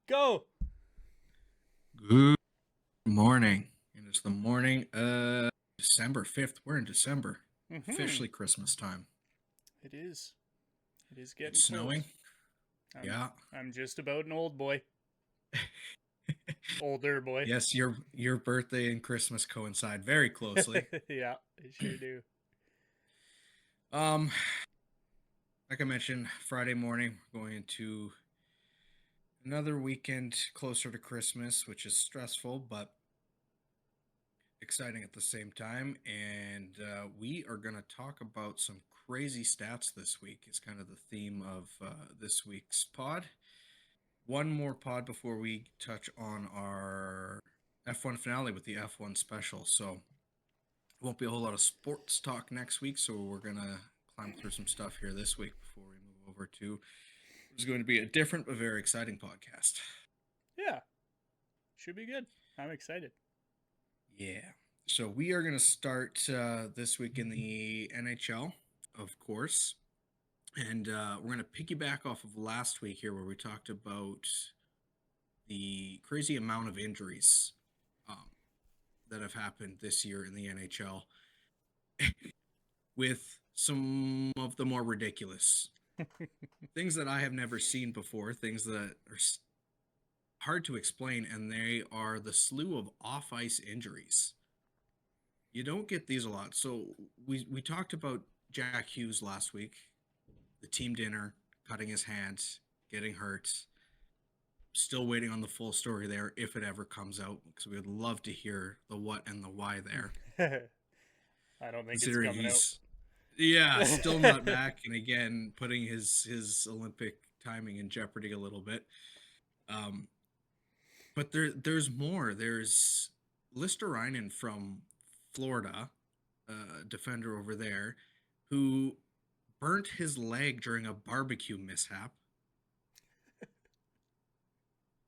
Go! Good morning. It is the morning of December 5th. We're in December. Mm-hmm. Officially Christmas time. It is. It is getting It's snowing. close. I'm Yeah. I'm just about an old boy. Older boy. Yes, your birthday and Christmas coincide very closely. Yeah, I sure do. Um, like I mentioned, Friday morning, we're going to another weekend closer to Christmas, which is stressful but exciting at the same time. And we are going to talk about some crazy stats this week. Is kind of the theme of this week's pod. One more pod before we touch on our F1 finale with the F1 special. So won't be a whole lot of sports talk next week. So we're gonna climb through some stuff here this week before we move over to what's going to be a different but very exciting podcast. Yeah, should be good. I'm excited. Yeah. So we are going to start this week in the NHL, of course. And we're going to piggyback off of last week here where we talked about the crazy amount of injuries um, that have happened this year in the NHL with some of the more ridiculous things that I have never seen before, things that are hard to explain, and they are the slew of off ice injuries. You don't get these a lot. So we talked about Jack Hughes last week, the team dinner, cutting his hands, getting hurt. Still waiting on the full story there if it ever comes out because we would love to hear the what and the why there. I don't think it's Considering coming out. he's still not back and again putting his Olympic timing in jeopardy a little bit. Um, but there's more. There's Listerinen from Florida, defender over there, who burnt his leg during a barbecue mishap.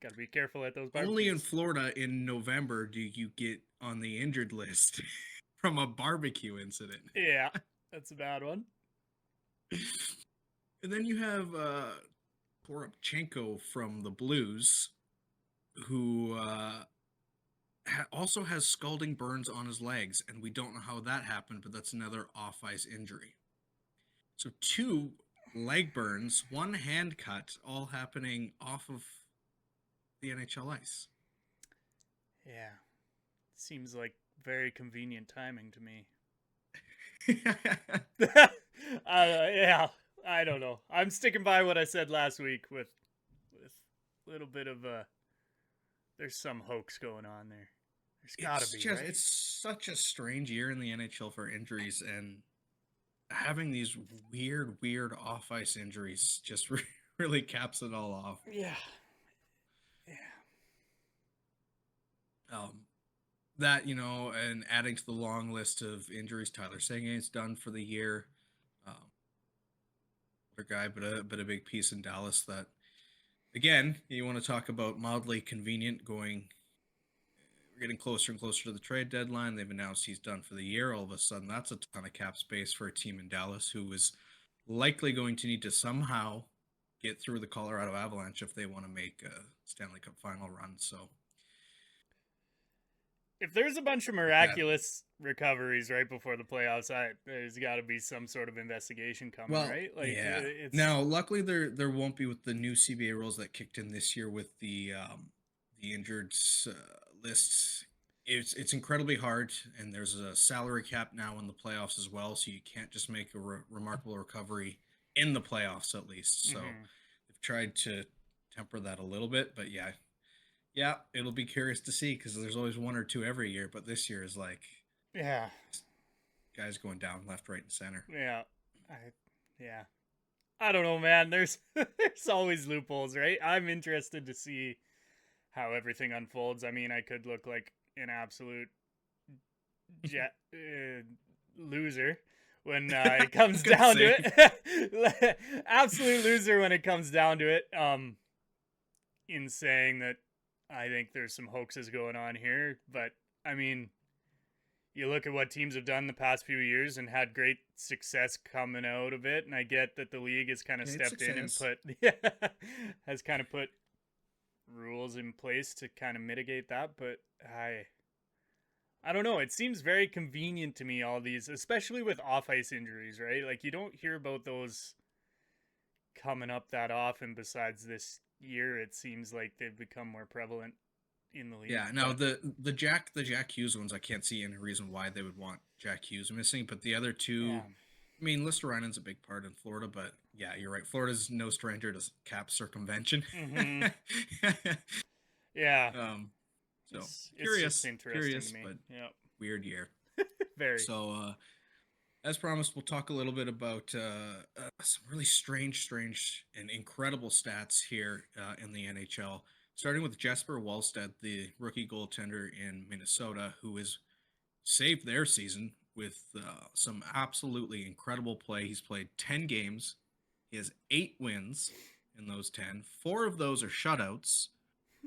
Gotta be careful at those Only in barbecues. Florida in November do you get on the injured list from a barbecue incident. Yeah, that's a bad one. And then you have Porobchenko from the Blues, who also has scalding burns on his legs, and we don't know how that happened, but that's another off ice injury. So two leg burns, one hand cut, all happening off of the NHL ice. Yeah, seems like very convenient timing to me. Yeah, I don't know. I'm sticking by what I said last week with a little bit of there's some hoax going on there. There's gotta be, right? It's such a strange year in the NHL for injuries, and having these weird off ice injuries just really caps it all off. Yeah. Yeah. Um, that and adding to the long list of injuries, Tyler Seguin's done for the year. Other guy, but a big piece in Dallas. That again, you want to talk about mildly convenient going. We're getting closer and closer to the trade deadline. They've announced he's done for the year. All of a sudden, that's a ton of cap space for a team in Dallas who is likely going to need to somehow get through the Colorado Avalanche if they want to make a Stanley Cup final run. So If there's a bunch of that miraculous recoveries right before the playoffs, there's got to be some sort of investigation coming, well, right? Like yeah. it's Now, luckily, there won't be with the new CBA rules that kicked in this year with the injured lists. It's incredibly hard, and there's a salary cap now in the playoffs as well, so you can't just make a remarkable recovery in the playoffs at least. So mhm. they've tried to temper that a little bit, but yeah, it'll be curious to see because there's always one or two every year, but this year is like Yeah, guys going down left, right, and center. yeah, I, yeah. I don't know, man. There's there's always loopholes, right? I'm interested to see how everything unfolds. I mean, I could look like an absolute loser when it comes Good down to save. it. Absolute loser when it comes down to it. In saying that I think there's some hoaxes going on here, but I mean, you look at what teams have done the past few years and had great success coming out of it, and I get that the league has kind of Great stepped in and success. put has kind of put rules in place to kind of mitigate that, but I don't know. It seems very convenient to me, all these, especially with off ice injuries, right? Like, you don't hear about those coming up that often besides this year. It seems like they've become more prevalent in the league. Yeah. Now the Jack Hughes ones, I can't see any reason why they would want Jack Hughes missing, but the other two, Yeah. I mean, Listereinen's a big part in Florida, but yeah, you're right. Florida's no stranger to cap circumvention. Mm-hmm. Yeah. um, so It's just interesting to curious, me. but Yeah. weird year. Very. So, as promised, we'll talk a little bit about some really strange, and incredible stats here in the NHL. Starting with Jesper Wallstedt, the rookie goaltender in Minnesota, who has saved their season with some absolutely incredible play. He's played 10 games. He has 8 wins in those 10. 4 of those are shutouts,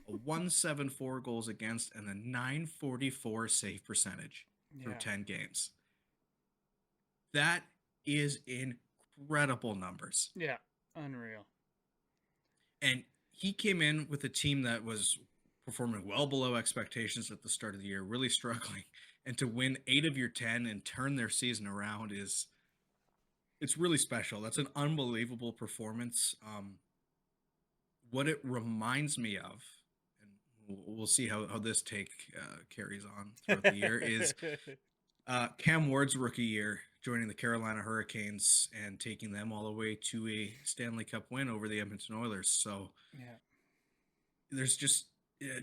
a 174 goals against, and a 944 save percentage through Yeah. 10 games. That is incredible numbers. Yeah. Unreal. And he came in with a team that was performing well below expectations at the start of the year, really struggling. And to win 8 of your 10 and turn their season around it's really special. That's an unbelievable performance. What it reminds me of, and we'll see how this take carries on throughout the year, is Cam Ward's rookie year, joining the Carolina Hurricanes and taking them all the way to a Stanley Cup win over the Edmonton Oilers. So yeah. there's just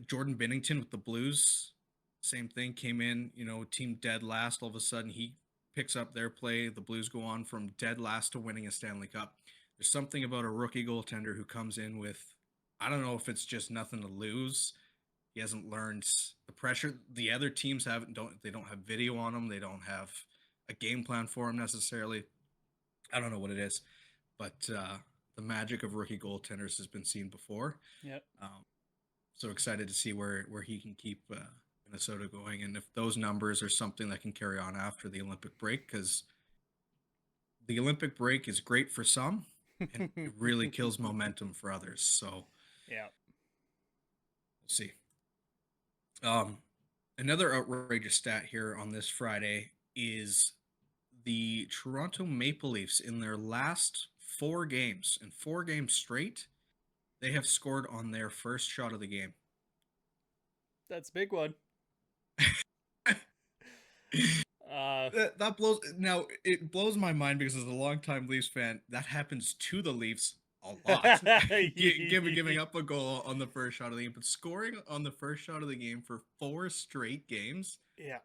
Jordan Binnington with the Blues. Same thing, came in, team dead last. All of a sudden, he picks up their play. The Blues go on from dead last to winning a Stanley Cup. There's something about a rookie goaltender who comes in with, I don't know if it's just nothing to lose. He hasn't learned the pressure. The other teams don't have video on him. They don't have a game plan for him necessarily. I don't know what it is, but the magic of rookie goaltenders has been seen before. Yep. So excited to see where he can keep Minnesota going, and if those numbers are something that can carry on after the Olympic break, because the Olympic break is great for some, and it really kills momentum for others. So yeah. we'll see. Another outrageous stat here on this Friday is the Toronto Maple Leafs in their last 4 games, and 4 games straight, they have scored on their first shot of the game. That's a big one. That blows. Now it blows my mind because as a longtime Leafs fan, that happens to the Leafs a lot. Giving up a goal on the first shot of the game, but scoring on the first shot of the game for 4 straight games. Yeah,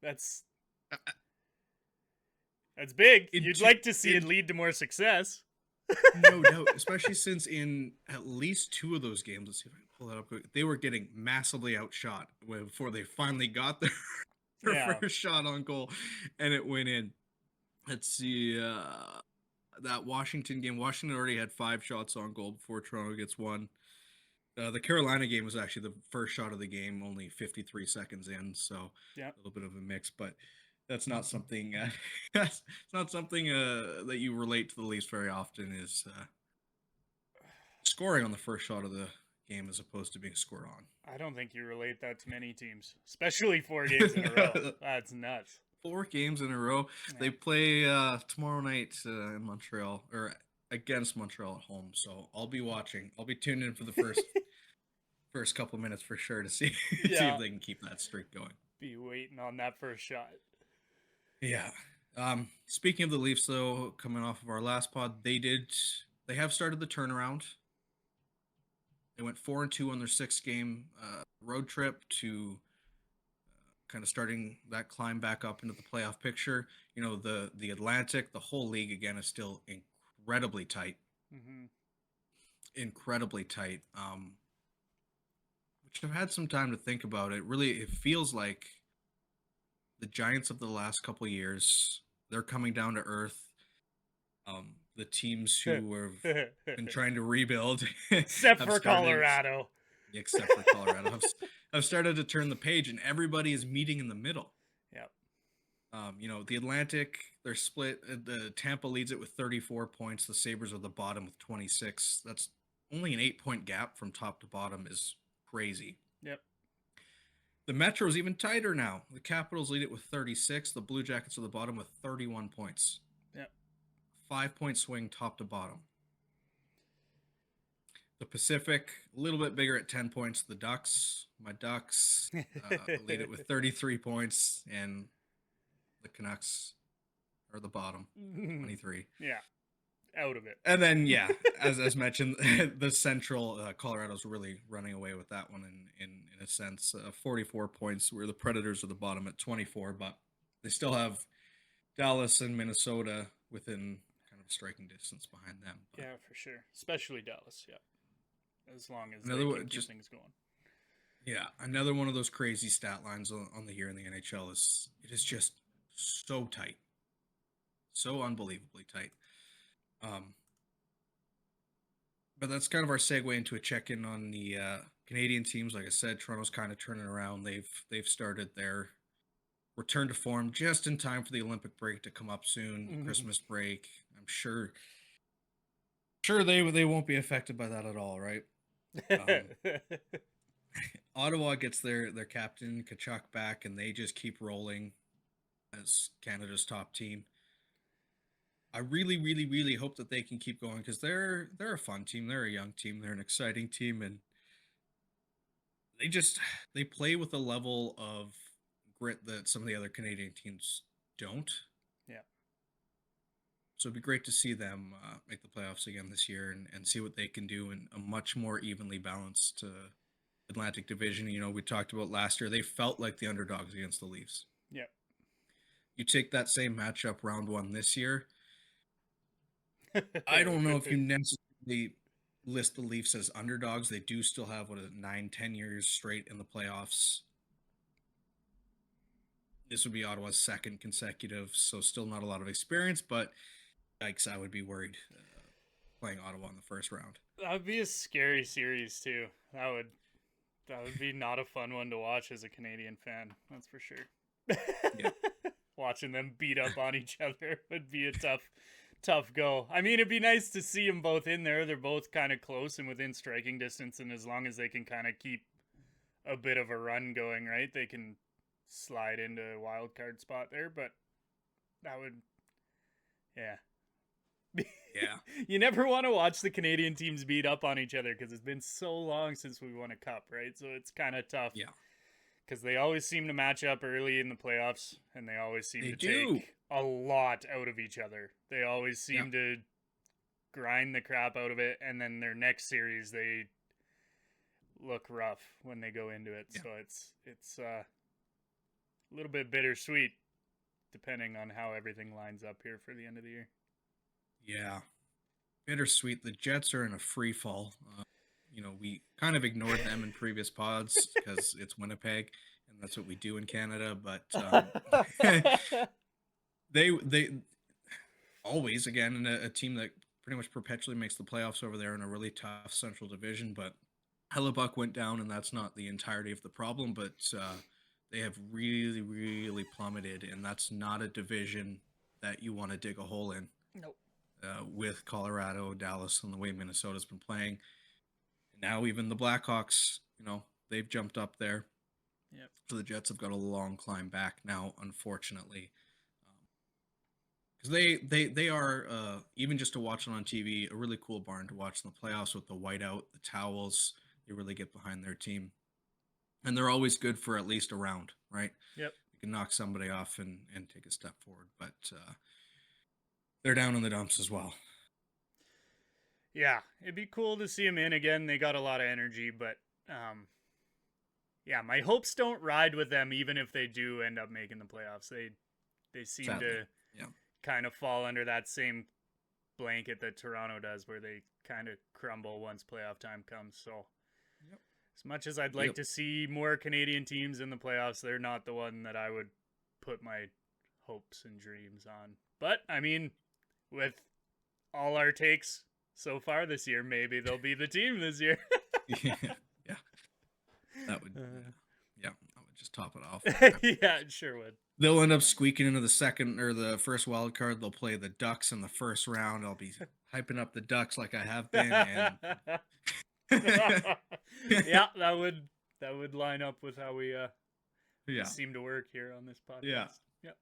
that's big. You'd like to see it lead to more success. No doubt, especially since in at least 2 of those games, let's see if I can pull that up quick, they were getting massively outshot before they finally got their first shot on goal, and it went in. Let's see, that Washington game, Washington already had 5 shots on goal before Toronto gets one. The Carolina game was actually the first shot of the game, only 53 seconds in, so a little bit of a mix, but that's not something that's not something that you relate to the Leafs very often, is scoring on the first shot of the game as opposed to being scored on. I don't think you relate that to many teams, especially 4 games in a row. That's nuts. 4 games in a row. Yeah. They play tomorrow night in Montreal, or against Montreal at home, so I'll be watching. I'll be tuned in for the first couple minutes for sure to see if they can keep that streak going. Be waiting on that first shot. Yeah. Speaking of the Leafs, though, coming off of our last pod, they have started the turnaround. They went 4-2 on their 6-game road trip to kind of starting that climb back up into the playoff picture. The Atlantic, the whole league again is still incredibly tight. Mm-hmm. Incredibly tight. Which I've had some time to think about it. Really, it feels like the Giants of the last couple of years, they're coming down to earth. The teams who have been trying to rebuild, except for Colorado, have started to turn the page, and everybody is meeting in the middle. Yep. The Atlantic, they're split. The Tampa leads it with 34 points. The Sabres are the bottom with 26. That's only an 8-point gap from top to bottom is crazy. Yep. The Metro's even tighter now. The Capitals lead it with 36. The Blue Jackets are the bottom with 31 points. Yep. 5-point swing top to bottom. The Pacific, a little bit bigger at 10 points. The Ducks, my Ducks, lead it with 33 points. And the Canucks are the bottom, 23. Yeah. Out of it. And then, yeah, as mentioned, the Central, Colorado's really running away with that one in a sense. 44 points, where the Predators are the bottom at 24, but they still have Dallas and Minnesota within kind of striking distance behind them. But yeah, for sure. Especially Dallas, yeah. As long as another they one, can keep just things going. yeah, another one of those crazy stat lines on the year in the NHL is it is just so tight, so unbelievably tight. But that's kind of our segue into a check-in on the Canadian teams. Like I said, Toronto's kind of turning around. They've started their return to form just in time for the Olympic break to come up soon. Christmas break. I'm sure they won't be affected by that at all, right? Ottawa gets their captain Kachuk back, and they just keep rolling as Canada's top team. I really, really, really hope that they can keep going because they're a fun team. They're a young team. They're an exciting team, and they play with a level of grit that some of the other Canadian teams don't. Yeah. So it'd be great to see them make the playoffs again this year and see what they can do in a much more evenly balanced Atlantic Division. You know, we talked about last year. They felt like the underdogs against the Leafs. Yep. You take that same matchup round one this year. I don't know if you necessarily list the Leafs as underdogs. They do still have, 9-10 years straight in the playoffs. This would be Ottawa's second consecutive, so still not a lot of experience, but yikes, I would be worried playing Ottawa in the first round. That would be a scary series too. That would be not a fun one to watch as a Canadian fan. That's for sure. Yeah. Watching them beat up on each other would be a tough go. I mean, it'd be nice to see them both in there. They're both kind of close and within striking distance, and as long as they can kind of keep a bit of a run going, right, they can slide into a wild card spot there. But that would, yeah. Yeah. You never want to watch the Canadian teams beat up on each other because it's been so long since we won a cup, right? So it's kind of tough. Yeah. Because they always seem to match up early in the playoffs, and they always seem to do. take a lot out of each other. They always seem to grind the crap out of it, and then their next series they look rough when they go into it. Yeah. So it's a little bit bittersweet, depending on how everything lines up here for the end of the year. Yeah, bittersweet. The Jets are in a free fall. You know, we kind of ignored them in previous pods because it's Winnipeg, and that's what we do in Canada. But they always, again, a team that pretty much perpetually makes the playoffs over there in a really tough Central Division. But Hellebuck went down, and that's not the entirety of the problem. But they have really, really plummeted, and that's not a division that you want to dig a hole in. Nope. With Colorado, Dallas, and the way Minnesota's been playing. Now even the Blackhawks, you know, they've jumped up there. Yep. So the Jets have got a long climb back now, unfortunately. Because they are, even just to watch it on TV, a really cool barn to watch in the playoffs with the whiteout, the towels. They really get behind their team. And they're always good for at least a round, right? Yep. You can knock somebody off and take a step forward. But they're down in the dumps as well. Yeah, it'd be cool to see them in again. They got a lot of energy, but yeah, my hopes don't ride with them even if they do end up making the playoffs. They seem to kind of fall under that same blanket that Toronto does where they kind of crumble once playoff time comes. So as much as I'd like to see more Canadian teams in the playoffs, they're not the one that I would put my hopes and dreams on. But, I mean, with all our takes so far this year, maybe they'll be the team this year. Yeah. That would just top it off. Yeah, it sure would. They'll end up squeaking into the second or the first wild card. They'll play the Ducks in the first round. I'll be hyping up the Ducks like I have been, and Yeah, that would line up with how we yeah, seem to work here on this yeah. podcast.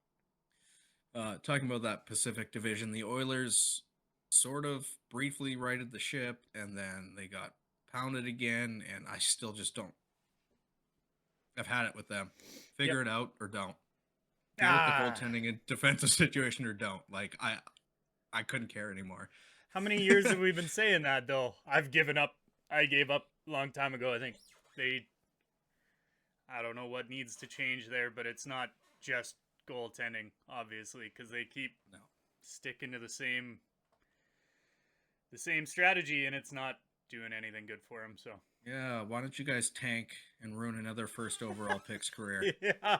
Yeah. Talking about that Pacific Division, the Oilers sort of briefly righted the ship, and then they got pounded again, and I still just don't. I've had it with them. Figure it out or don't. Deal with the goaltending and defensive situation or don't. Like I couldn't care anymore. How many years have we been saying that though? I've given up. I gave up a long time ago. I think I don't know what needs to change there, but it's not just goaltending, obviously, because they keep sticking to the same strategy, and it's not doing anything good for them. So yeah, why don't you guys tank and ruin another first overall pick's career? Yeah,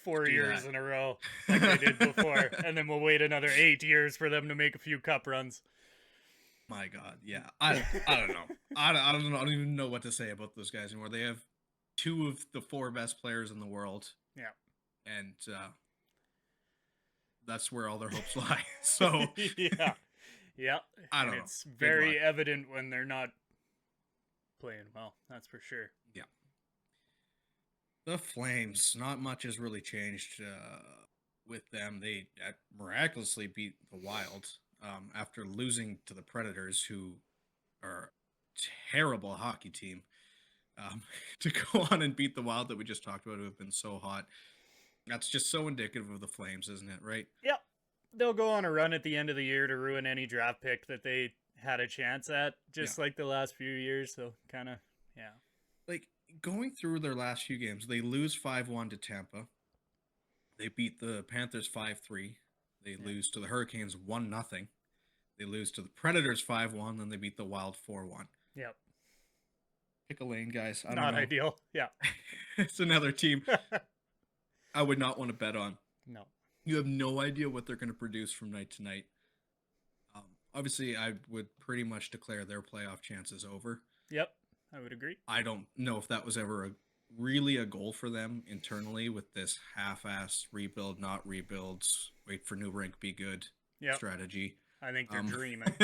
4 years in a row like they did before, and then we'll wait another 8 years for them to make a few cup runs. My God, yeah, I don't know. I don't even know what to say about those guys anymore. They have 2 of the 4 best players in the world. Yeah, and that's where all their hopes lie. So yeah, I don't know. It's very evident when they're not playing well. That's for sure. Yeah. The Flames, not much has really changed with them. They miraculously beat the Wild after losing to the Predators, who are a terrible hockey team. To go on and beat the Wild that we just talked about, who have been so hot. That's just so indicative of the Flames, isn't it? Right? Yep. They'll go on a run at the end of the year to ruin any draft pick that they had a chance at, just like the last few years. So kind of, yeah. Like going through their last few games, they lose 5-1 to Tampa. They beat the Panthers 5-3. They lose to the Hurricanes 1-0. They lose to the Predators 5-1. Then they beat the Wild 4-1. Yep. Pick a lane, guys. I don't Not know. ideal. Yeah. It's another team I would not want to bet on. No. You have no idea what they're going to produce from night to night. Obviously, I would pretty much declare their playoff chances over. Yep, I would agree. I don't know if that was ever really a goal for them internally with this half-assed rebuild, not rebuilds, wait for new rink, be good strategy. I think they're dreaming.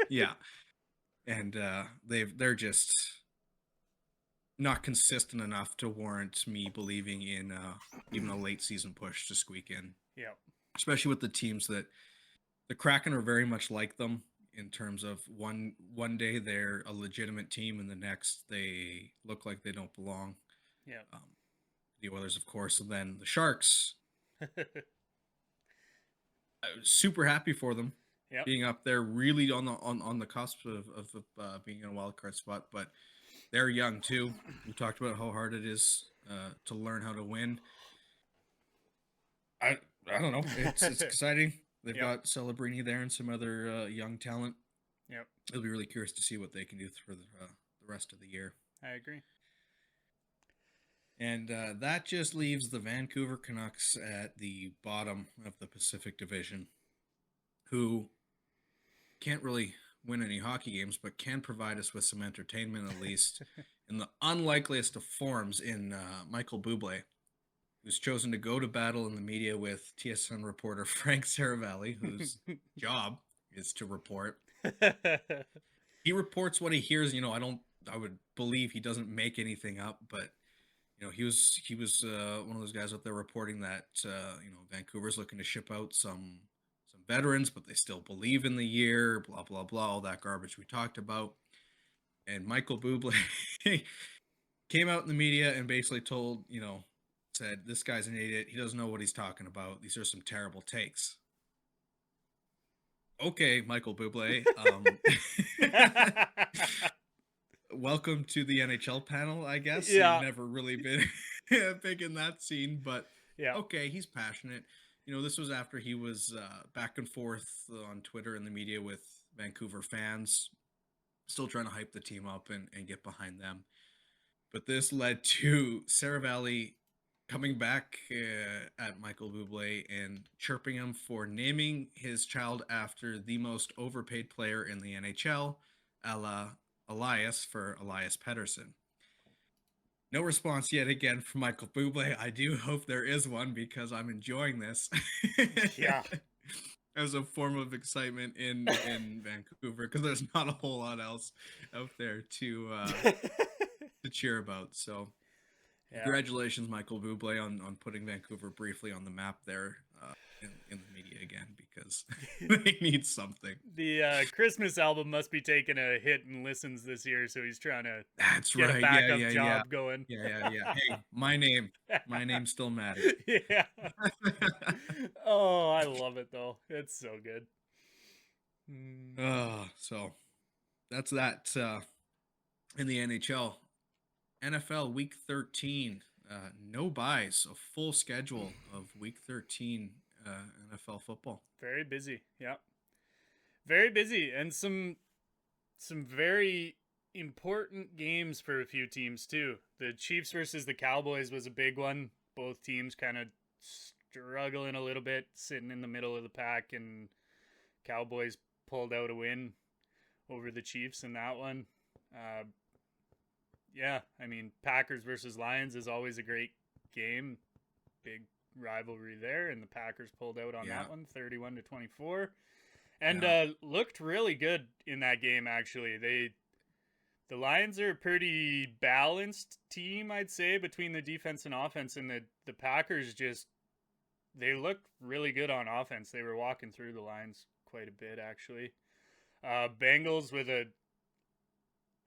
Yeah. And they're just not consistent enough to warrant me believing in even a late season push to squeak in. Yeah. Especially with the teams that the Kraken are very much like them in terms of one day they're a legitimate team and the next they look like they don't belong. Yeah. The Oilers, of course, and then the Sharks. I was super happy for them. Yep. Being up there, really on the cusp of being in a wild card spot, but they're young too. We talked about how hard it is to learn how to win. I don't know. It's exciting. They've got Celebrini there and some other young talent. Yep. It'll be really curious to see what they can do for the rest of the year. I agree. And that just leaves the Vancouver Canucks at the bottom of the Pacific Division, who can't really win any hockey games, but can provide us with some entertainment, at least in the unlikeliest of forms, in Michael Bublé, who's chosen to go to battle in the media with TSN reporter Frank Saravalli, whose job is to report. He reports what he hears. I would believe he doesn't make anything up, but he was one of those guys out there reporting that Vancouver's looking to ship out some veterans, but they still believe in the year, blah, blah, blah, all that garbage we talked about. And Michael Bublé came out in the media and basically said, this guy's an idiot. He doesn't know what he's talking about. These are some terrible takes. Okay, Michael Bublé. Welcome to the NHL panel, I guess. Yeah. You've never really been big in that scene, but okay, he's passionate. This was after he was back and forth on Twitter and the media with Vancouver fans, still trying to hype the team up and get behind them. But this led to Saravalli coming back at Michael Bublé and chirping him for naming his child after the most overpaid player in the NHL, a la Elias for Elias Pettersson. No response yet again from Michael Bublé. I do hope there is one because I'm enjoying this. Yeah. as a form of excitement in Vancouver, because there's not a whole lot else out there to cheer about. So Yeah. congratulations, Michael Bublé, on putting Vancouver briefly on the map there in the media again, because they need something. The Christmas album must be taking a hit in listens this year, so he's trying to That's get a right. Yeah, backup yeah, yeah. job going. Yeah. Hey, my name still matters. Yeah. Oh, I love it though. It's so good. So that's that in the NHL. NFL Week 13. No buys, a full schedule of Week 13 NFL football. Very busy. Yeah. Very busy, and some very important games for a few teams too. The Chiefs versus the Cowboys was a big one. Both teams kind of struggling a little bit, sitting in the middle of the pack, and Cowboys pulled out a win over the Chiefs in that one. Yeah, I mean, Packers versus Lions is always a great game. Big rivalry there, and the Packers pulled out on that one, 31-24. And looked really good in that game, actually. The Lions are a pretty balanced team, I'd say, between the defense and offense, and the Packers they looked really good on offense. They were walking through the lines quite a bit, actually. Bengals with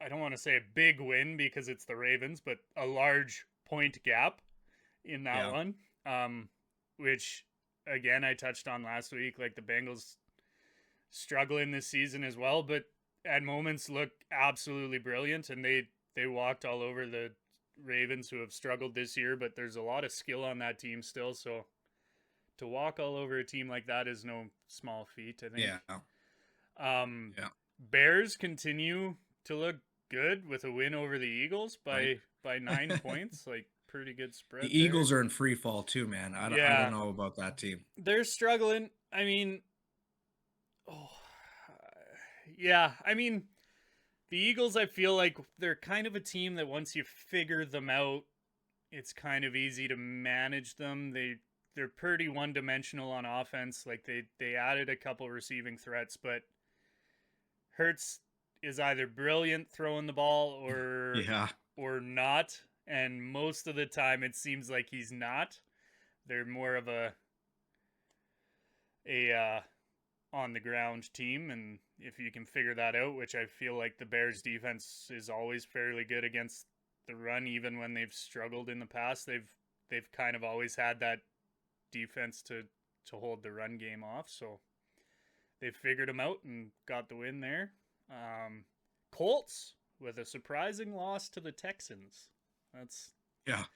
I don't want to say a big win because it's the Ravens, but a large point gap in that one, which, again, I touched on last week. Like, the Bengals struggling this season as well, but at moments look absolutely brilliant, and they walked all over the Ravens, who have struggled this year, but there's a lot of skill on that team still, so to walk all over a team like that is no small feat, I think. Bears continue to look good with a win over the Eagles by 9 points. Like, pretty good spread. The Eagles are in free fall too, man. I don't know about that team. They're struggling. I mean, I mean, the Eagles, I feel like they're kind of a team that once you figure them out, it's kind of easy to manage them. They're pretty one-dimensional on offense. Like, they added a couple receiving threats, but Hurts is either brilliant throwing the ball or not, and most of the time it seems like he's not. They're more of a on the ground team, and if you can figure that out, which I feel like the Bears defense is always fairly good against the run, even when they've struggled in the past, they've kind of always had that defense to hold the run game off, so they figured them out and got the win there. Colts with a surprising loss to the Texans. That's not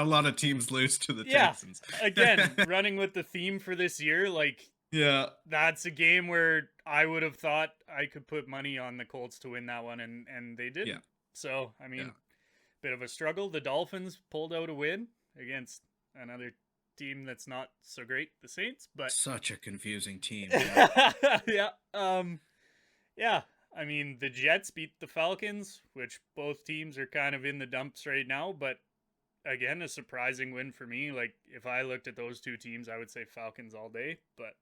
a lot of teams lose to the Texans. Again, running with the theme for this year, like, that's a game where I would have thought I could put money on the Colts to win that one, and they didn't. Yeah. So, I mean, bit of a struggle. The Dolphins pulled out a win against another team that's not so great, the Saints, but such a confusing team. Yeah. I mean, the Jets beat the Falcons, which both teams are kind of in the dumps right now, but again, a surprising win for me. Like, if I looked at those two teams, I would say Falcons all day, but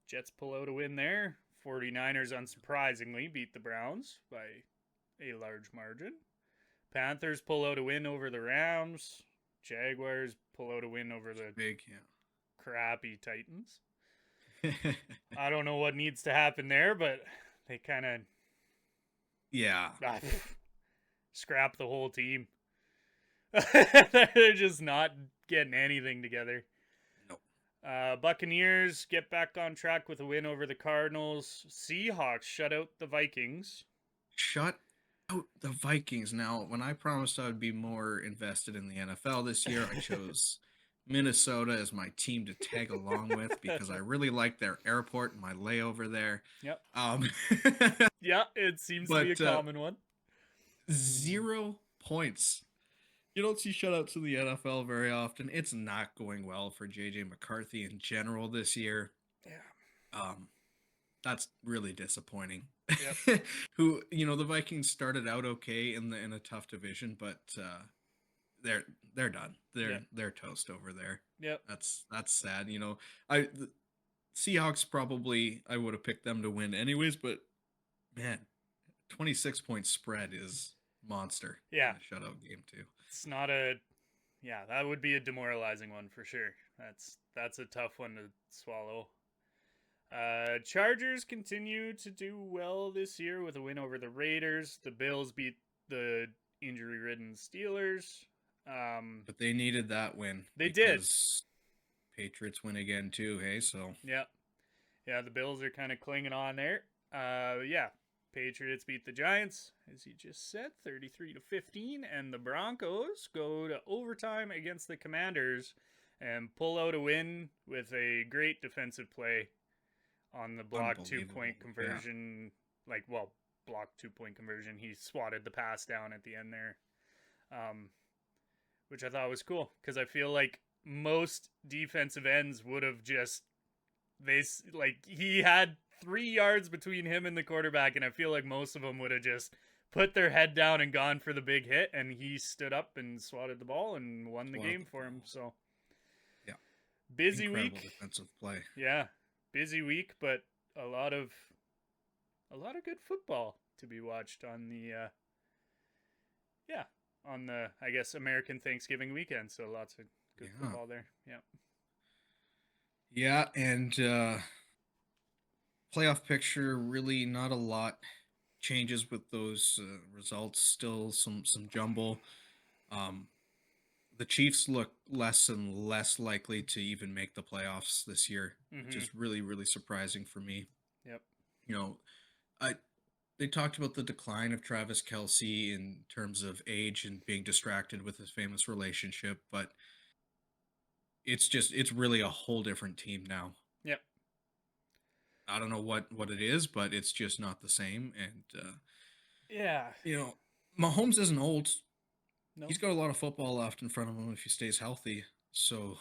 Jets pull out a win there. 49ers, unsurprisingly, beat the Browns by a large margin. Panthers pull out a win over the Rams. Jaguars pull out a win over the crappy Titans. I don't know what needs to happen there, but they kind of scrap the whole team. They're just not getting anything together. Buccaneers get back on track with a win over the Cardinals. Seahawks shut out the Vikings. Shut out the Vikings. Now, when I promised I would be more invested in the NFL this year, I chose Minnesota as my team to tag along with because I really like their airport and my layover there. Yep. Yeah, it seems to be a common one. 0 points. You don't see shutouts in the NFL very often. It's not going well for JJ McCarthy in general this year. Yeah. That's really disappointing. Yep. The Vikings started out okay in a tough division, but they're done. They're toast over there. Yep. That's sad. Seahawks probably I would have picked them to win anyways, but man, 26-point spread is monster in Yeah, a shutout game too. it's not a. Yeah, that would be a demoralizing one for sure. That's a tough one to swallow. Chargers continue to do well this year with a win over the Raiders. The Bills beat the injury-ridden Steelers. But they needed that win They did. because Patriots win again too, hey? So Yeah, yeah. The Bills are kind of clinging on there. Yeah. Patriots beat the Giants, as you just said, 33-15, and the Broncos go to overtime against the Commanders and pull out a win with a great defensive play on the block unbelievable. 2 point Yeah. conversion. Like, well, block 2 point conversion. He swatted the pass down at the end there, um, which I thought was cool because I feel like most defensive ends would have just he had 3 yards between him and the quarterback, and I feel like most of them would have just put their head down and gone for the big hit, and he stood up and swatted the ball and won the game for him. So Yeah. busy Incredible week. defensive play. Yeah, busy week, but a lot of good football to be watched on the on the I guess American Thanksgiving weekend. So lots of good football there. Yeah. Yeah, and playoff picture really not a lot changes with those results. Still some jumble. Um, the Chiefs look less and less likely to even make the playoffs this year, which Mm-hmm. is really surprising for me. Yep. You know, I they talked about the decline of Travis Kelsey in terms of age and being distracted with his famous relationship, but it's really a whole different team now. Yep. I don't know what it is, but it's just not the same. And Yeah. you know, Mahomes isn't old. No. He's got a lot of football left in front of him if he stays healthy. So,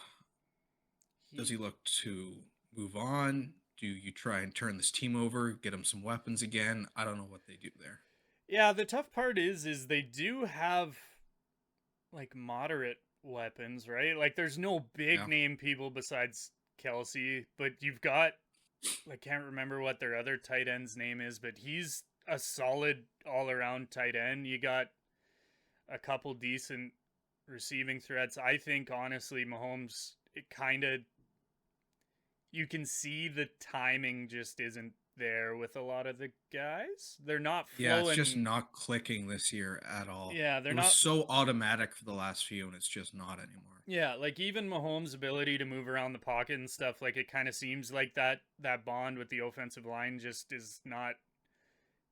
does he look to move on? Do you try and turn this team over, get him some weapons again? I don't know what they do there. Yeah, the tough part is they do have like moderate weapons, right? Like there's no big Yeah. name people besides Kelsey, but you've got I can't remember what their other tight end's name is, but he's a solid all around tight end. You got a couple decent receiving threats. I think honestly Mahomes it kind of you can see the timing just isn't there with a lot of the guys. They're not flowing. Yeah, it's just not clicking this year at all. Yeah, they're It was not so automatic for the last few, and it's just not anymore. Yeah, like even Mahomes' ability to move around the pocket and stuff, like it kind of seems like that bond with the offensive line just is not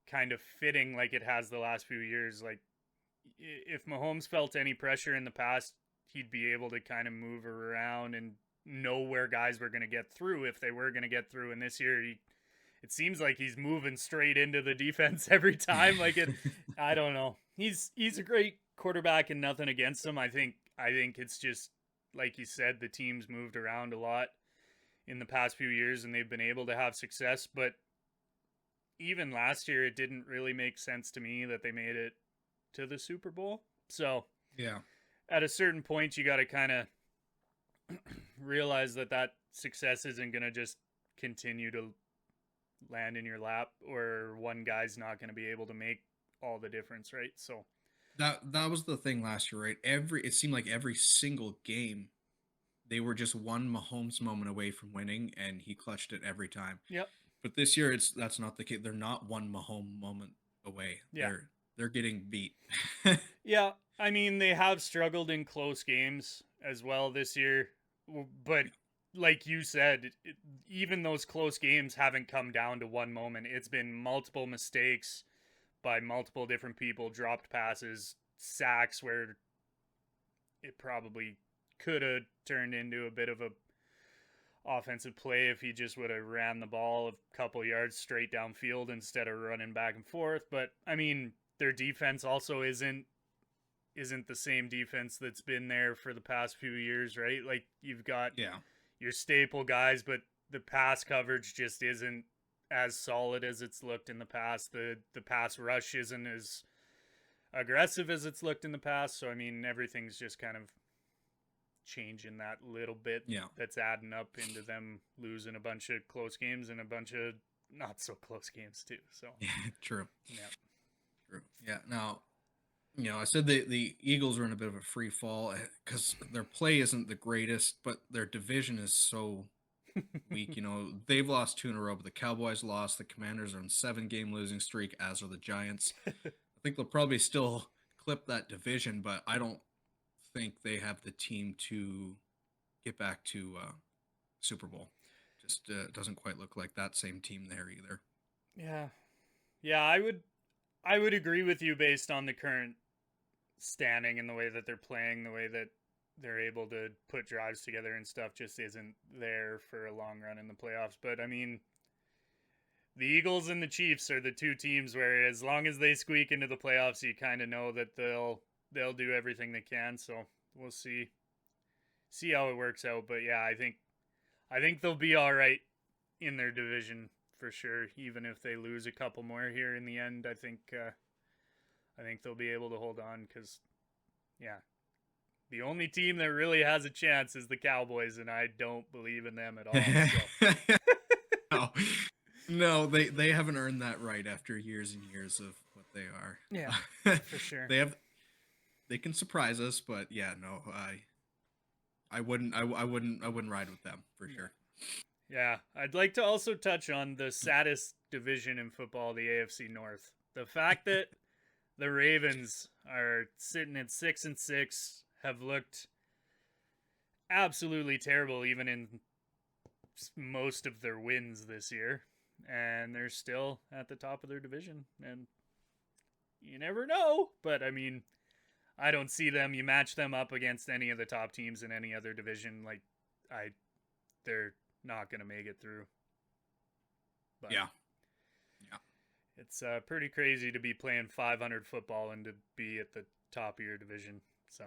kind of fitting like it has the last few years. Like if Mahomes felt any pressure in the past, he'd be able to kind of move around and know where guys were going to get through if they were going to get through. And this year, it seems like he's moving straight into the defense every time. Like it, I don't know. He's a great quarterback and nothing against him. I think it's just like you said, the team's moved around a lot in the past few years and they've been able to have success. But even last year, it didn't really make sense to me that they made it to the Super Bowl. So Yeah. at a certain point, you got to kind of realize that success isn't going to just continue to land in your lap, or one guy's not going to be able to make all the difference, right? So That was the thing last year, right? It seemed like every single game they were just one Mahomes moment away from winning, and he clutched it every time. yep. But this year, that's not the case. They're not one Mahomes moment away. Yeah. They're getting beat. Yeah, I mean they have struggled in close games as well this year, but like you said, even those close games haven't come down to one moment. It's been multiple mistakes by multiple different people, dropped passes, sacks where it probably could have turned into a bit of a offensive play if he just would have ran the ball a couple yards straight downfield instead of running back and forth. But I mean, their defense also isn't the same defense that's been there for the past few years, right? Like you've got your staple guys, but the pass coverage just isn't as solid as it's looked in the past. The pass rush isn't as aggressive as it's looked in the past. So I mean, everything's just kind of changing that little bit that's adding up into them losing a bunch of close games and a bunch of not so close games too. So true. Yeah. True. Yeah. Now, I said the Eagles are in a bit of a free fall because their play isn't the greatest, but their division is so weak. They've lost 2 in a row, but the Cowboys lost. The Commanders are on 7-game losing streak, as are the Giants. I think they'll probably still clip that division, but I don't think they have the team to get back to Super Bowl. Just doesn't quite look like that same team there either. Yeah, I would agree with you based on the current standing and the way that they're playing, the way that they're able to put drives together and stuff just isn't there for a long run in the playoffs. But I mean, the Eagles and the Chiefs are the two teams where as long as they squeak into the playoffs, you kind of know that they'll do everything they can. So we'll see how it works out. But yeah, I think they'll be all right in their division for sure. Even if they lose a couple more here in the end, I think they'll be able to hold on because, yeah, the only team that really has a chance is the Cowboys, and I don't believe in them at all. So. No, they haven't earned that right after years and years of what they are. Yeah, for sure. They can surprise us, but yeah, no, I wouldn't ride with them for sure. Yeah, I'd like to also touch on the saddest division in football, the AFC North. The fact that the Ravens are sitting at 6-6, have looked absolutely terrible even in most of their wins this year, and they're still at the top of their division. And you never know, but I mean, I don't see them. You match them up against any of the top teams in any other division, they're not going to make it through. But yeah. It's pretty crazy to be playing 500 football and to be at the top of your division. So,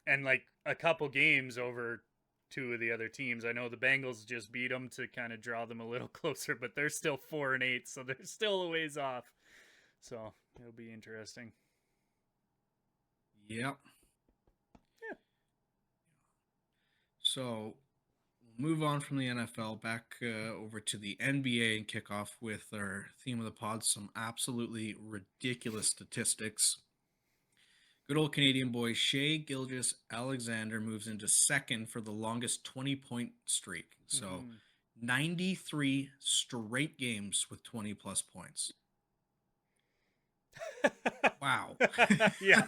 and like a couple games over two of the other teams. I know the Bengals just beat them to kind of draw them a little closer, but they're still 4-8, so they're still a ways off. So it'll be interesting. Yep. Yeah. So we'll move on from the NFL back over to the NBA and kick off with our theme of the pod, some absolutely ridiculous statistics. Good old Canadian boy Shai Gilgeous-Alexander moves into second for the longest 20-point streak. So 93 straight games with 20-plus points. Wow. Yeah.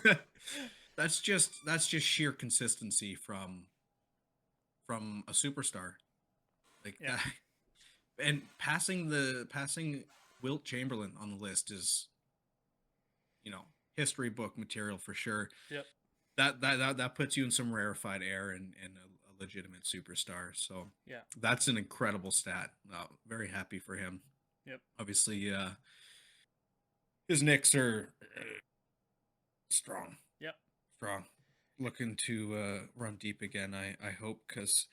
That's just sheer consistency from a superstar. Like that. And passing Wilt Chamberlain on the list is, history book material for sure. Yep. That puts you in some rarefied air and a legitimate superstar. So yeah, that's an incredible stat. Very happy for him. Yep. Obviously, his Knicks are strong. Yep. Strong. Looking to run deep again, I hope, because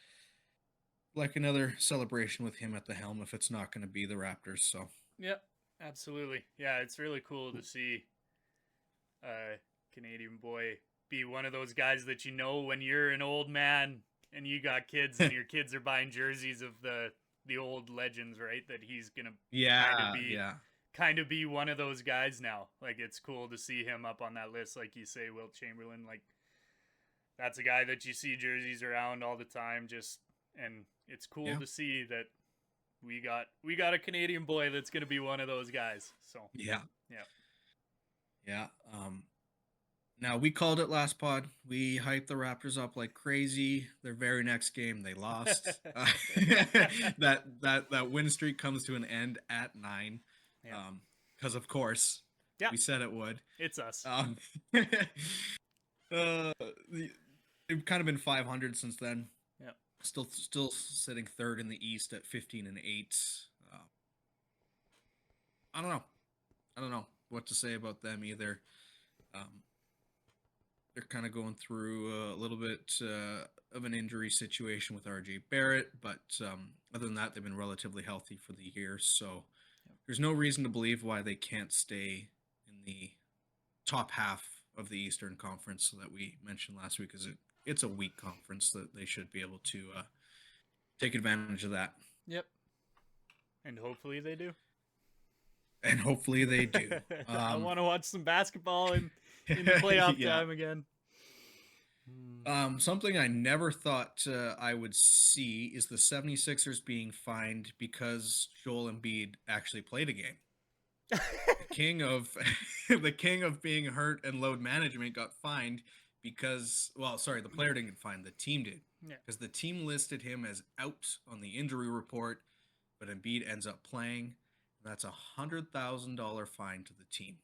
like another celebration with him at the helm if it's not going to be the Raptors. So yep, absolutely. Yeah, it's really cool to see a Canadian boy be one of those guys that when you're an old man and you got kids and your kids are buying jerseys of the old legends, right? That he's gonna kind of be one of those guys now. Like, it's cool to see him up on that list, like you say, Wilt Chamberlain. Like, that's a guy that you see jerseys around all the time. And it's cool to see that we got a Canadian boy that's gonna be one of those guys. So yeah. Yeah. Now, we called it last pod. We hyped the Raptors up like crazy. Their very next game, they lost. That win streak comes to an end at 9. Because of course, we said it would. It's us. They've kind of been 500 since then. Yeah. Still sitting third in the East at 15-8. I don't know what to say about them either. They're kind of going through a little bit of an injury situation with RJ Barrett, but other than that, they've been relatively healthy for the year. So there's no reason to believe why they can't stay in the top half of the Eastern Conference that we mentioned last week, because it it's a weak conference that they should be able to take advantage of that. Yep. And hopefully they do. And hopefully they do. I want to watch some basketball in the playoff time again. Something I never thought I would see is the 76ers being fined because Joel Embiid actually played a game. The king of being hurt and load management got fined because, the player didn't get fined, the team did. Because the team listed him as out on the injury report, but Embiid ends up playing. That's $100,000 fine to the team.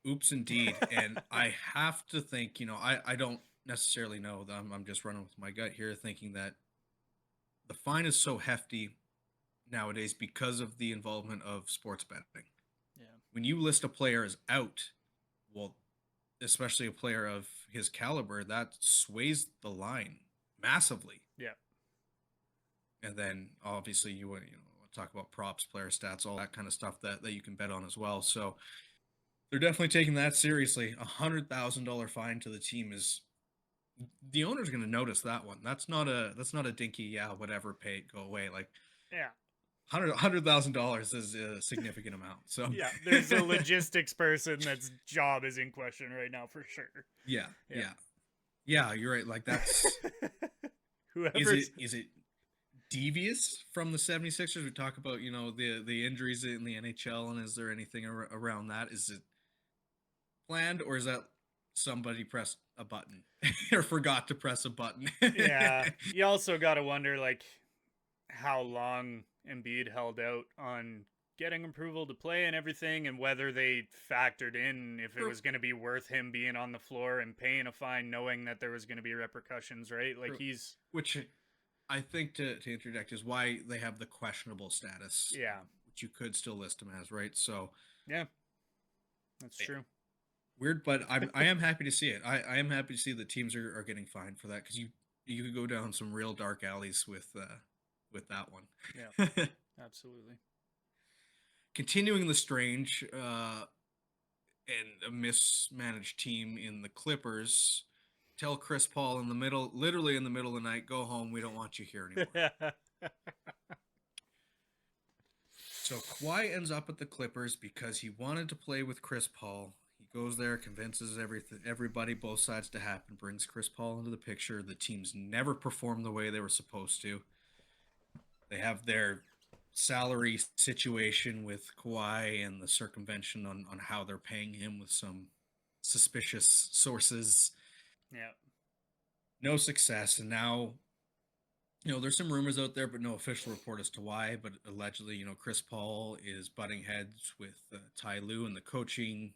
Oops, indeed. And I have to think, I don't necessarily know. I'm just running with my gut here, thinking that the fine is so hefty nowadays because of the involvement of sports betting. Yeah. When you list a player as out, well, especially a player of his caliber, that sways the line massively. Yeah. And then obviously you want to talk about props, player stats, all that kind of stuff that you can bet on as well. So they're definitely taking that seriously. $100,000 fine to the team is, the owner's going to notice that one. That's not a dinky, whatever, pay it, go away. Like, yeah, $100,000 is a significant amount. So yeah, there's a logistics person that's job is in question right now for sure. Yeah. You're right. Like, that's whoever's is it devious from the 76ers? We talk about the injuries in the NHL, and is there anything around that? Is it planned, or is that somebody pressed a button or forgot to press a button? Yeah, you also got to wonder like how long Embiid held out on getting approval to play and everything, and whether they factored in if it was going to be worth him being on the floor and paying a fine knowing that there was going to be repercussions, right? Like which I think to interject is why they have the questionable status. Yeah. Which you could still list him as, right? So yeah, that's true. Weird, but I am happy to see it. I am happy to see the teams are getting fined for that, because you could go down some real dark alleys with that one. Yeah, absolutely. Continuing the strange and a mismanaged team in the Clippers, tell Chris Paul literally in the middle of the night, go home. We don't want you here anymore. So Kawhi ends up at the Clippers because he wanted to play with Chris Paul. He goes there, convinces everybody, both sides to happen, brings Chris Paul into the picture. The teams never performed the way they were supposed to. They have their salary situation with Kawhi and the circumvention on how they're paying him with some suspicious sources. Yeah. No success. And now, there's some rumors out there, but no official report as to why. But allegedly, Chris Paul is butting heads with Ty Lue and the coaching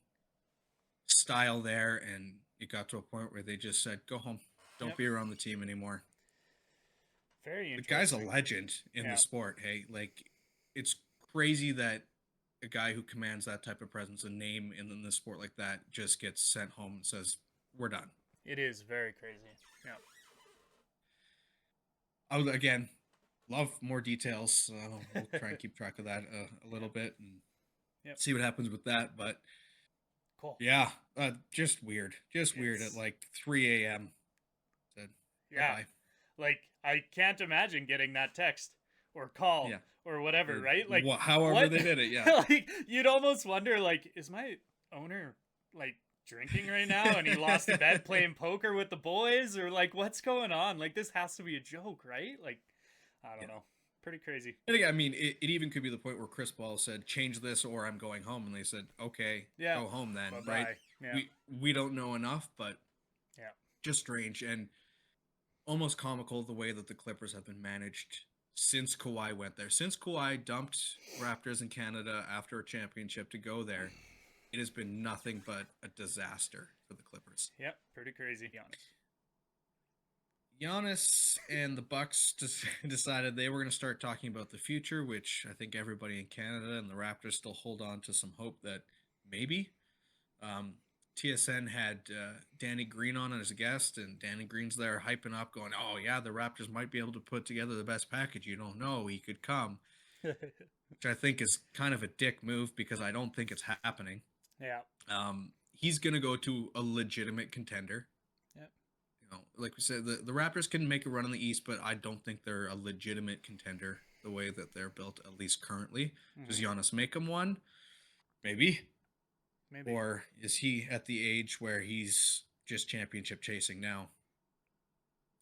style there. And it got to a point where they just said, go home. Don't be around the team anymore. Very interesting. The guy's a legend in the sport. Hey, like, it's crazy that a guy who commands that type of presence and name in the sport like that just gets sent home and says, we're done. It is very crazy. Yeah. I would, again, love more details. We'll try and keep track of that a little bit and see what happens with that. But cool. Yeah, just weird. Weird at like 3 a.m. Said, yeah. Bye-bye. Like, I can't imagine getting that text or call or whatever, right? Like, however they did it, yeah. Like, you'd almost wonder, like, is my owner, like, drinking right now and he lost a bet playing poker with the boys? Or, like, what's going on? Like, this has to be a joke, right? Like, I don't know. Pretty crazy. And again, I mean, it even could be the point where Chris Paul said, change this or I'm going home. And they said, okay, go home then, bye-bye. Right? Yeah. We don't know enough, but yeah, just strange and almost comical the way that the Clippers have been managed since Kawhi went there. Since Kawhi dumped Raptors in Canada after a championship to go there, it has been nothing but a disaster for the Clippers. Yep, pretty crazy. Giannis and the Bucks decided they were going to start talking about the future, which I think everybody in Canada and the Raptors still hold on to some hope that maybe. TSN had Danny Green on as a guest, and Danny Green's there hyping up, going, oh, yeah, the Raptors might be able to put together the best package. You don't know. He could come, which I think is kind of a dick move because I don't think it's happening. Yeah. He's going to go to a legitimate contender. like we said, the Raptors can make a run in the East, but I don't think they're a legitimate contender the way that they're built, at least currently. Does Mhm. Giannis make them one? Maybe. Maybe. Or is he at the age where he's just championship chasing now?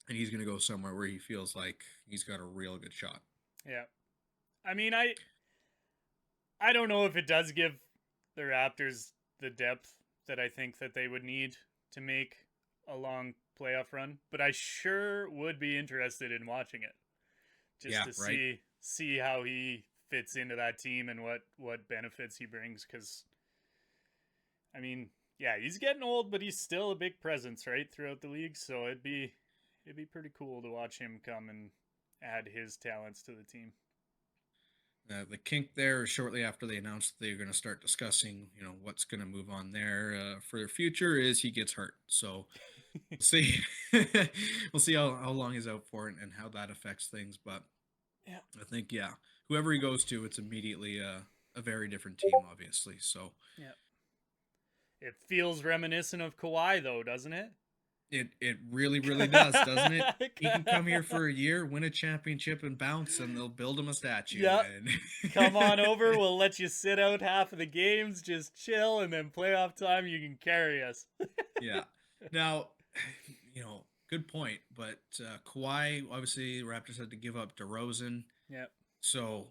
And he's going to go somewhere where he feels like he's got a real good shot. Yeah. I mean, I don't know if it does give the Raptors the depth that I think that they would need to make a long playoff run, but I sure would be interested in watching it just Yeah, to right? see how he fits into that team and what benefits he brings cuz I mean, yeah, he's getting old, but he's still a big presence, right, throughout the league, so it'd be pretty cool to watch him come and add his talents to the team. The kink there shortly after they announced they're going to start discussing, what's going to move on there for their future is he gets hurt. So we'll see. We'll see how long he's out for and how that affects things. But Yeah. I think, yeah, whoever he goes to, it's immediately a very different team, obviously. So Yeah. It feels reminiscent of Kawhi, though, doesn't it? it really, really does, doesn't it? He can come here for a year, win a championship, and bounce, and they'll build him a statue. Yep. And Come on over. We'll let you sit out half of the games, just chill, and then playoff time, you can carry us. yeah. Now, good point. But Kawhi, obviously, the Raptors had to give up DeRozan. Yep. So,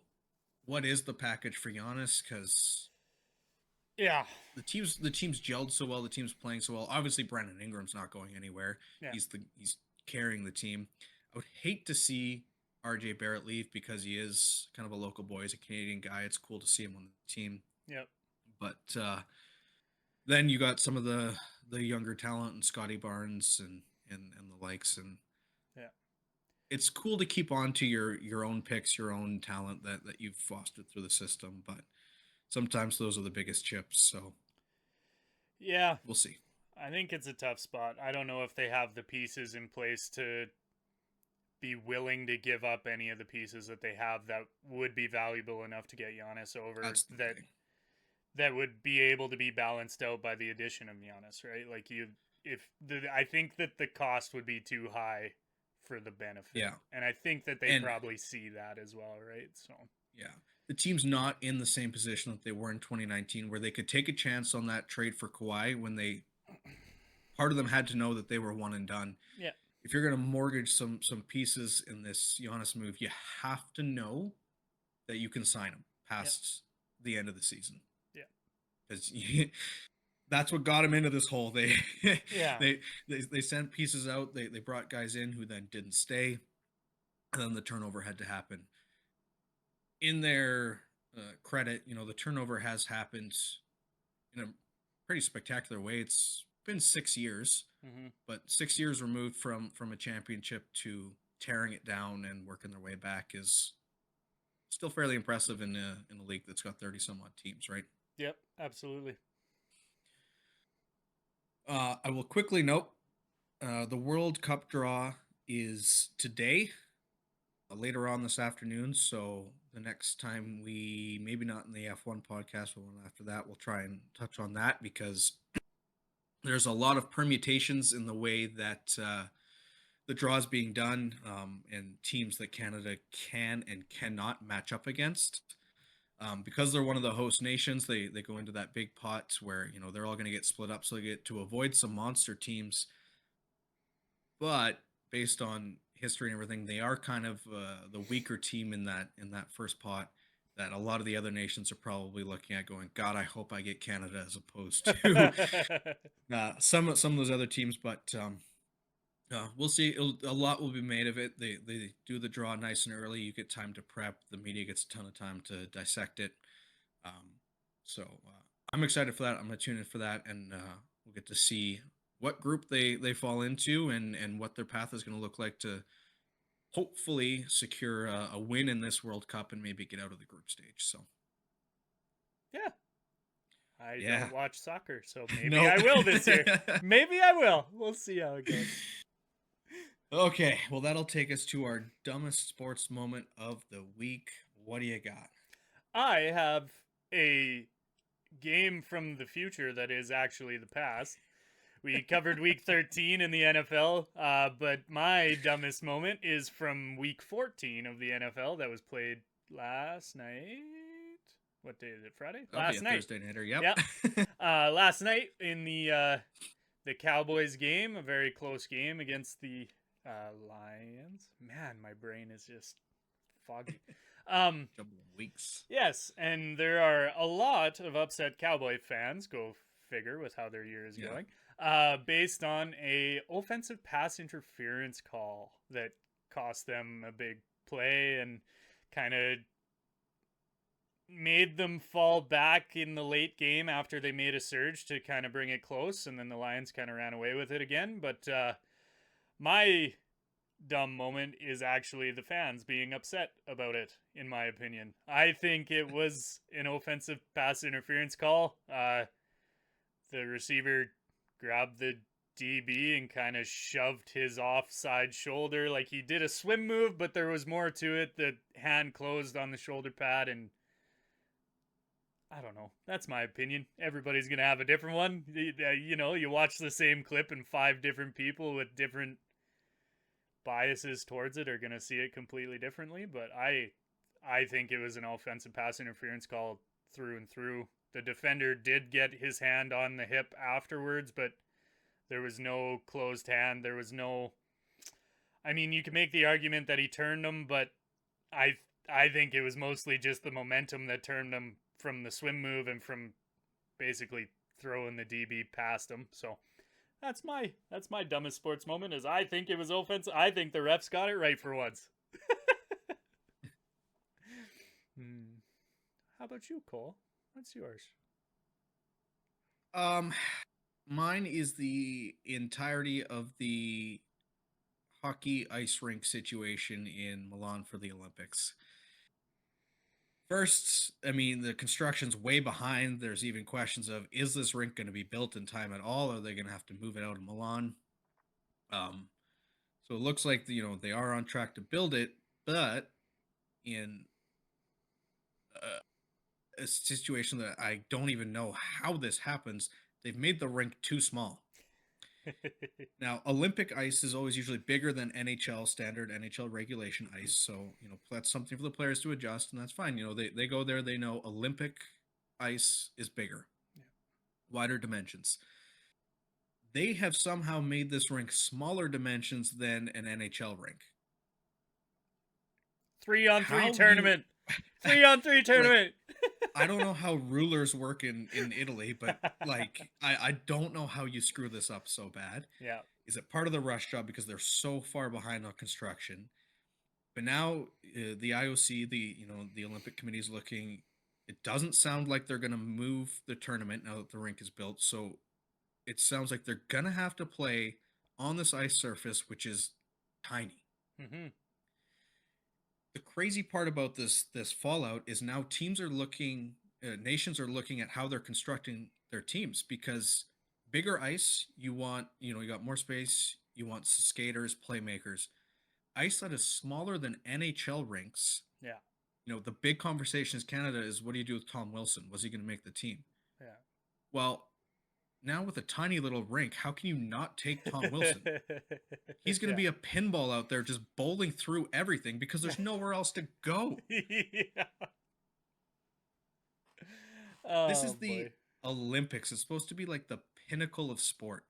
what is the package for Giannis? Because Yeah. the team's gelled so well, the team's playing so well. Obviously, Brandon Ingram's not going anywhere. Yeah. He's carrying the team. I would hate to see RJ Barrett leave because he is kind of a local boy. He's a Canadian guy. It's cool to see him on the team. Yep. But then you got some of the younger talent and Scotty Barnes and the likes, and Yeah. it's cool to keep on to your own picks, your own talent that you've fostered through the system, but sometimes those are the biggest chips, so Yeah. we'll see. I think it's a tough spot. I don't know if they have the pieces in place to be willing to give up any of the pieces that they have that would be valuable enough to get Giannis over That's the that thing. that would be able to be balanced out by the addition of Giannis, right? Like I think that the cost would be too high for the benefit. Yeah. And I think that they And probably see that as well, right? So yeah, the team's not in the same position that they were in 2019 where they could take a chance on that trade for Kawhi when part of them had to know that they were one and done. yeah, If you're going to mortgage some pieces in this Giannis move, you have to know that you can sign him past the end of the season. Yeah. Because that's what got him into this hole. They yeah, they sent pieces out. They brought guys in who then didn't stay, and then the turnover had to happen. In their credit, the turnover has happened in a pretty spectacular way. It's been 6 years, hmm but 6 years removed from a championship to tearing it down and working their way back is still fairly impressive in a league that's got 30 some odd teams, right? yep, absolutely. I will quickly note the World Cup draw is today, later on this afternoon. So the next time maybe not in the F1 podcast, but one after that, we'll try and touch on that because there's a lot of permutations in the way that the draw is being done and teams that Canada can and cannot match up against. Because they're one of the host nations, they go into that big pot where they're all going to get split up, so they get to avoid some monster teams. But based on history and everything, they are kind of the weaker team in that first pot. That a lot of the other nations are probably looking at, going, "God, I hope I get Canada as opposed to some of those other teams." But we'll see. A lot will be made of it. They do the draw nice and early. You get time to prep. The media gets a ton of time to dissect it. So I'm excited for that. I'm gonna tune in for that, and we'll get to see what group they fall into and what their path is going to look like to hopefully secure a win in this World Cup and maybe get out of the group stage. So Yeah. I yeah, don't watch soccer, so maybe no. I will this year. Maybe I will. We'll see how it goes. Okay, well, that'll take us to our dumbest sports moment of the week. What do you got? I have a game from the future that is actually the past, We covered week 13 in the NFL, but my dumbest moment is from week 14 of the NFL that was played last night. What day is it? Friday? That'll Last be a night. Thursday nighter. Yep. Yep. Last night in the Cowboys game, a very close game against the Lions. Man, my brain is just foggy. Double weeks. Yes, and there are a lot of upset Cowboy fans. Go figure with how their year is going. Based on a offensive pass interference call that cost them a big play and kind of made them fall back in the late game after they made a surge to kind of bring it close, and then the Lions kind of ran away with it again. But my dumb moment is actually the fans being upset about it, in my opinion. I think it was an offensive pass interference call. The receiver grabbed the DB and kind of shoved his offside shoulder like he did a swim move, but there was more to it. The hand closed on the shoulder pad, and I don't know. That's my opinion. Everybody's going to have a different one. You know, you watch the same clip and 5 different people with different biases towards it are going to see it completely differently, but I think it was an offensive pass interference call through and through. The defender did get his hand on the hip afterwards, but there was no closed hand. There was no, I mean, you can make the argument that he turned him, but I think it was mostly just the momentum that turned him from the swim move and from basically throwing the DB past him. So that's my dumbest sports moment. Is I think it was offensive. I think the refs got it right for once. How about you, Cole? What's yours? Mine is the entirety of the hockey ice rink situation in Milan for the Olympics. First, I mean, the construction's way behind. There's even questions of, is this rink going to be built in time at all? Or are they going to have to move it out of Milan? So it looks like, they are on track to build it, but in a situation that I don't even know how this happens, they've made the rink too small. Now, Olympic ice is always usually bigger than NHL standard, NHL regulation ice. So, that's something for the players to adjust, and that's fine. They go there, they know Olympic ice is bigger, wider dimensions. They have somehow made this rink smaller dimensions than an NHL rink. 3-on-3 tournament. 3-on-3 tournament. I don't know how rulers work in Italy, but I don't know how you screw this up so bad. Yeah. Is it part of the rush job because they're so far behind on construction? But now the IOC, the Olympic Committee is looking. It doesn't sound like they're going to move the tournament now that the rink is built. So it sounds like they're going to have to play on this ice surface, which is tiny. Mm-hmm. The crazy part about this fallout is now teams are looking, nations are looking at how they're constructing their teams, because bigger ice, you got more space, you want skaters, playmakers. Ice that is smaller than NHL rinks. Yeah. The big conversation in Canada is, what do you do with Tom Wilson? Was he going to make the team? Yeah. Well, now with a tiny little rink, how can you not take Tom Wilson? He's going to be a pinball out there just bowling through everything because there's nowhere else to go. Yeah. This is the Olympics. It's supposed to be like the pinnacle of sport.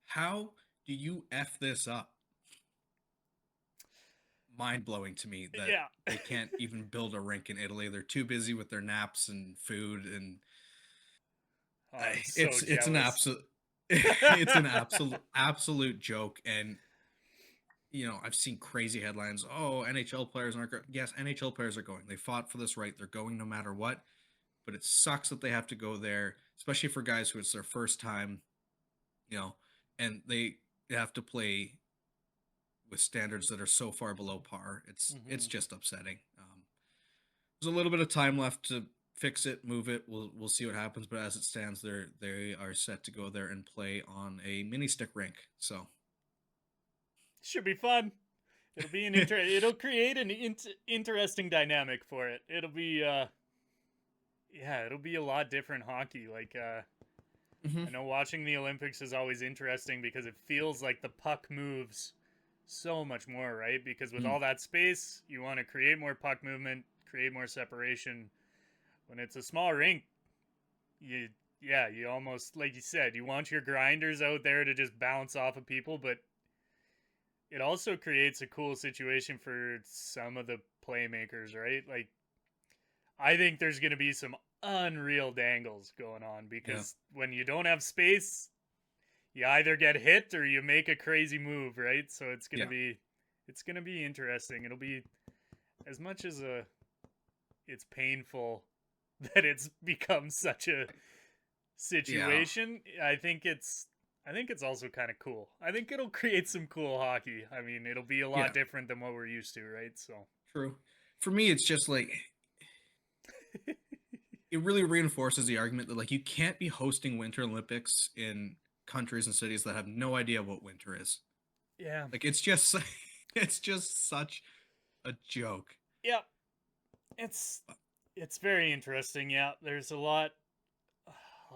How do you F this up? Mind-blowing to me that they can't even build a rink in Italy. They're too busy with their naps and food, and it's an absolute joke. And I've seen crazy headlines. Oh, NHL players aren't going. Yes, NHL players are going. They fought for this right. They're going no matter what. But it sucks that they have to go there, especially for guys who it's their first time, and they have to play with standards that are so far below par. It's just upsetting. There's a little bit of time left to fix it, move it. We'll see what happens. But as it stands, they are set to go there and play on a mini stick rink. So should be fun. It'll be it'll create an interesting dynamic for it. It'll be it'll be a lot different hockey. Hmm. I know watching the Olympics is always interesting because it feels like the puck moves so much more, right? Because with Mm. all that space, you want to create more puck movement, create more separation. When it's a small rink, you yeah, you almost like you said, you want your grinders out there to just bounce off of people, but it also creates a cool situation for some of the playmakers, right? Like I think there's going to be some unreal dangles going on Yeah. because when you don't have space, you either get hit or you make a crazy move, right? So Yeah. it's going to be interesting. It'll be as much as a it's painful that it's become such a Yeah. situation. I think it's also kind of cool. I think it'll create some cool hockey. I mean, it'll be a lot Yeah. different than what we're used to, right? So, True. For me, it's just like it really reinforces the argument that like you can't be hosting Winter Olympics in countries and cities that have no idea what winter is. yeah. Like it's just it's just such a joke. Yeah, it's it's very interesting. Yeah, there's a lot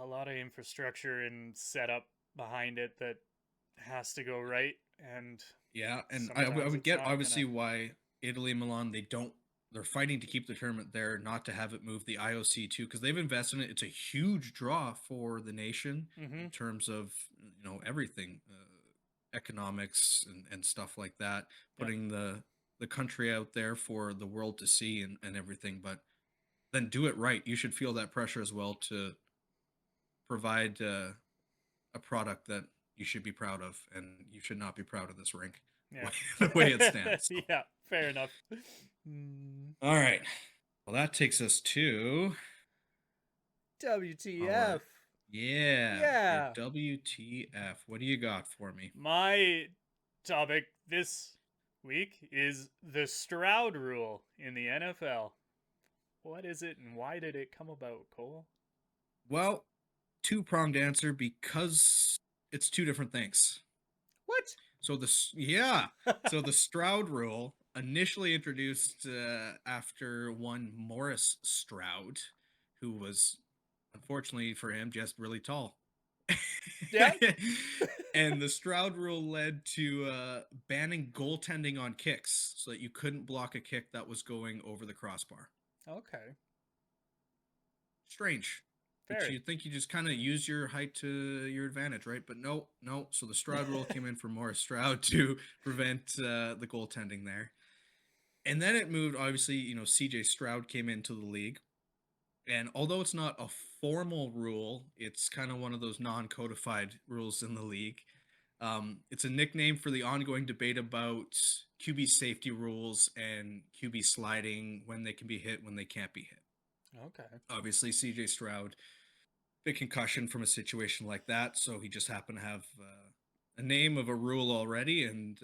of infrastructure and setup behind it that has to go right, and Yeah, and I sometimes would it's get not obviously gonna. why Italy and Milan they're fighting to keep the tournament there, not to have it move the IOC too, because they've invested in it. It's a huge draw for the nation Mm-hmm. in terms of everything, economics and stuff like that, Yep. putting the country out there for the world to see and everything. But then do it right. You should feel that pressure as well to provide a product that you should be proud of, and you should not be proud of this rink Yeah. the way it stands. So. Yeah. Fair enough. Mm. All right. Well, that takes us to WTF? our your Yeah. WTF. What do you got for me? My topic this week is the Stroud rule in the NFL. What is it and why did it come about, Cole? Well, two-pronged answer because it's two different things. What? So so the Stroud rule initially introduced after one Morris Stroud, who was unfortunately for him just really tall. Yeah. And the Stroud rule led to banning goaltending on kicks so that you couldn't block a kick that was going over the crossbar. Okay. Strange. Which Very. you'd think you just kind of use your height to your advantage, right? But no, no. So the Stroud rule came in for Morris Stroud to prevent the goaltending there. And then it moved, obviously, CJ Stroud came into the league. And although it's not a formal rule, it's kind of one of those non codified rules in the league. It's a nickname for the ongoing debate about QB safety rules and QB sliding, when they can be hit, when they can't be hit. Okay. Obviously, CJ Stroud, big concussion from a situation like that, so he just happened to have a name of a rule already, and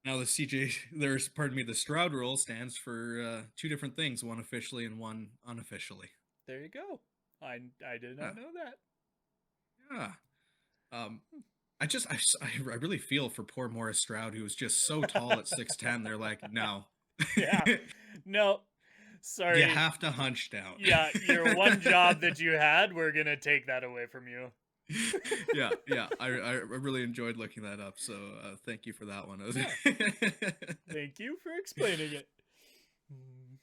now the the Stroud rule stands for two different things, one officially and one unofficially. There you go. I did Yeah, not know that. yeah. Um, I really feel for poor Morris Stroud, who was just so tall at 6'10". They're like, no, Yeah. No. you Sorry. have to hunch down. Yeah, your one job that you had, we're going to take that away from you. Yeah. I really enjoyed looking that up. So thank you for that one. Yeah. Thank you for explaining it.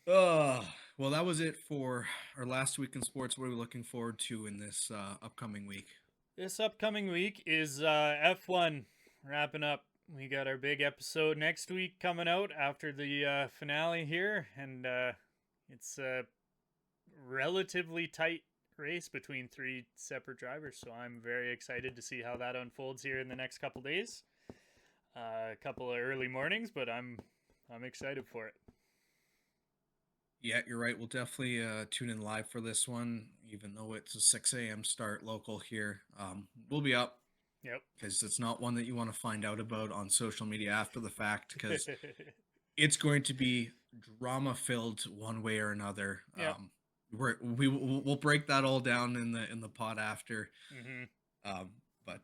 Oh, well, that was it for our last week in sports. What are we looking forward to in this upcoming week? This upcoming week is F1 wrapping up. We got our big episode next week coming out after the finale here, and it's a relatively tight race between three separate drivers. So I'm very excited to see how that unfolds here in the next couple days. A couple of early mornings, but I'm excited for it. Yeah, you're right. We'll definitely tune in live for this one, even though it's a 6 a.m. start local here. We'll be up Yep. because it's not one that you want to find out about on social media after the fact, because it's going to be drama filled one way or another. Yep. We'll break that all down in the pod after. Mm-hmm. But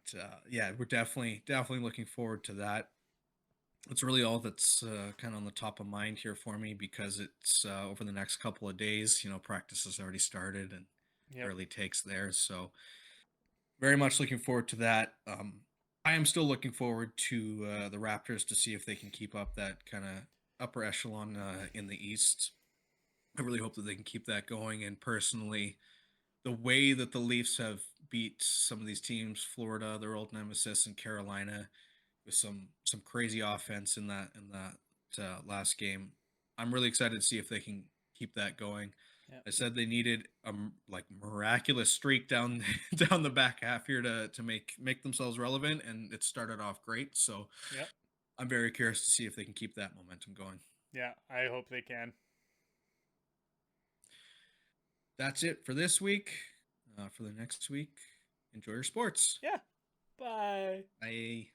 yeah, we're definitely looking forward to that. It's really all that's kind of on the top of mind here for me, because it's over the next couple of days. Practice has already started, and Yep. early takes there. So very much looking forward to that. I am still looking forward to the Raptors to see if they can keep up that kind of upper echelon in the East. I really hope that they can keep that going. And personally, the way that the Leafs have beat some of these teams, Florida, their old nemesis, and Carolina, with some crazy offense in that last game, I'm really excited to see if they can keep that going. Yep. I said they needed a like miraculous streak down down the back half here to make themselves relevant, and it started off great. So Yep. I'm very curious to see if they can keep that momentum going. Yeah. I hope they can. That's it for this week. For the next week, enjoy your sports. Yeah. Bye. Bye.